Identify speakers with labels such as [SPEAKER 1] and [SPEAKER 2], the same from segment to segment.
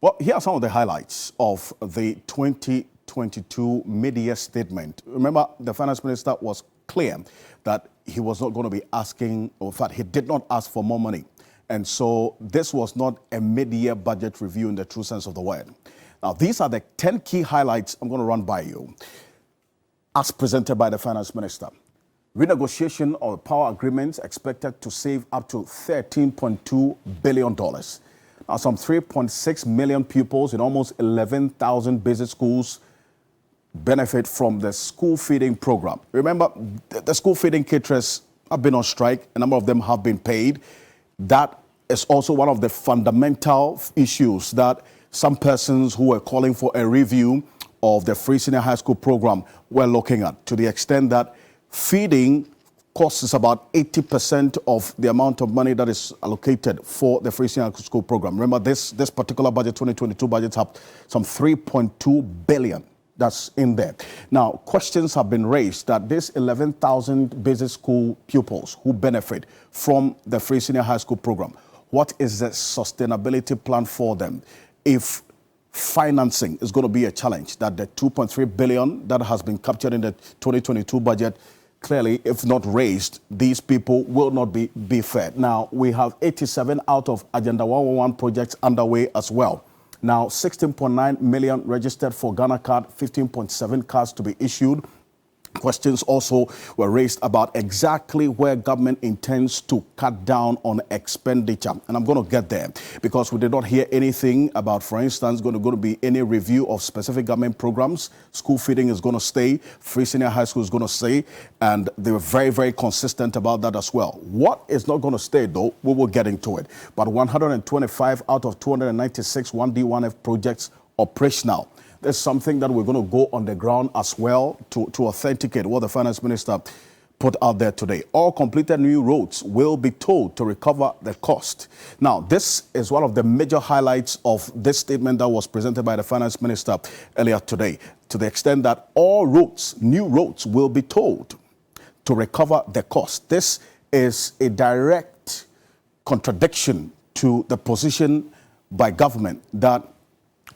[SPEAKER 1] Well, here are some of the highlights of the 2022 media statement. Remember, the finance minister was clear that he was not going to be asking, or in fact, he did not ask for more money. And so this was not a mid-year budget review in the true sense of the word. Now, these are the 10 key highlights I'm going to run by you as presented by the finance minister. Renegotiation of power agreements expected to save up to $13.2 billion. Now, some 3.6 million pupils in almost 11,000 basic schools benefit from the school feeding program. Remember, the school feeding caterers have been on strike. A number of them have been paid. That is also one of the fundamental issues that some persons who were calling for a review of the free senior high school program were looking at, to the extent that feeding costs about 80% of the amount of money that is allocated for the free senior school program. Remember, this particular budget, 2022 budget, have some 3.2 billion that's in there. Now, questions have been raised that this 11,000 basic school pupils who benefit from the free senior high school program, what is the sustainability plan for them if financing is going to be a challenge? That the 2.3 billion that has been captured in the 2022 budget, clearly, if not raised, these people will not be fed. Now, we have 87 out of Agenda 111 projects underway as well. Now, 16.9 million registered for Ghana card, 15.7 cards to be issued. Questions also were raised about exactly where government intends to cut down on expenditure. And I'm going to get there because we did not hear anything about, for instance, going to be any review of specific government programs. School feeding is going to stay. Free senior high school is going to stay. And they were very, very consistent about that as well. What is not going to stay, though, we will get into it. But 125 out of 296 1D, 1F projects operational. There's something that we're going to go on the ground as well to authenticate what the finance minister put out there today. All completed new roads will be tolled to recover the cost. Now, this is one of the major highlights of this statement that was presented by the finance minister earlier today, to the extent that all roads, new roads, will be tolled to recover the cost. This is a direct contradiction to the position by government that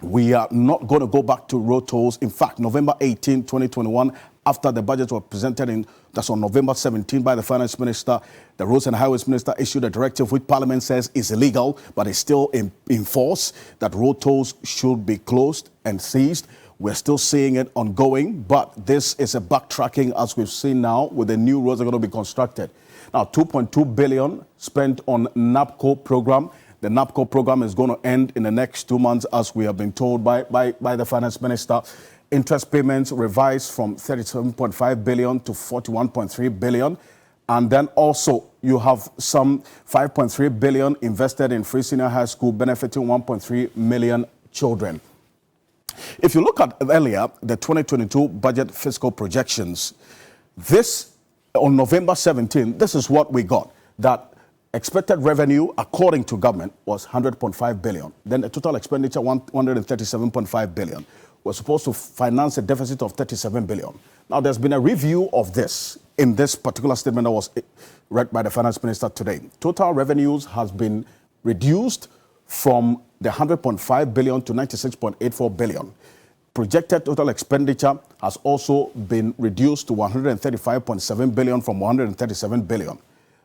[SPEAKER 1] we are not going to go back to road tolls. In fact, November 18, 2021, after the budget was presented that's on November 17 by the finance minister, the roads and highways minister issued a directive which parliament says is illegal, but is still in force, that road tolls should be closed and seized. We're still seeing it ongoing, but this is a backtracking, as we've seen now, with the new roads that are going to be constructed. Now, 2.2 billion spent on NAPCO program. The NAPCO program is going to end in the next 2 months, as we have been told by the finance minister. Interest payments revised from 37.5 billion to 41.3 billion. And then also you have some 5.3 billion invested in free senior high school, benefiting 1.3 million children. If you look at earlier, the 2022 budget fiscal projections, this on November 17, this is what we got. That expected revenue, according to government, was 100.5 billion. Then the total expenditure, 137.5 billion. We're supposed to finance a deficit of 37 billion. Now, there's been a review of this in this particular statement that was read by the finance minister today. Total revenues has been reduced from the 100.5 billion to 96.84 billion. Projected total expenditure has also been reduced to 135.7 billion from 137 billion.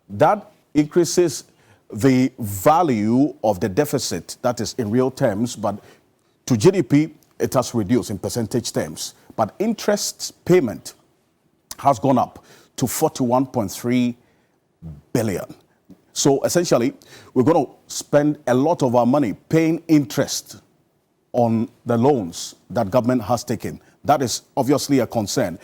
[SPEAKER 1] That increases the value of the deficit, that is in real terms, but to GDP, it has reduced in percentage terms. But interest payment has gone up to 41.3 billion. So essentially, we're going to spend a lot of our money paying interest on the loans that government has taken. That is obviously a concern.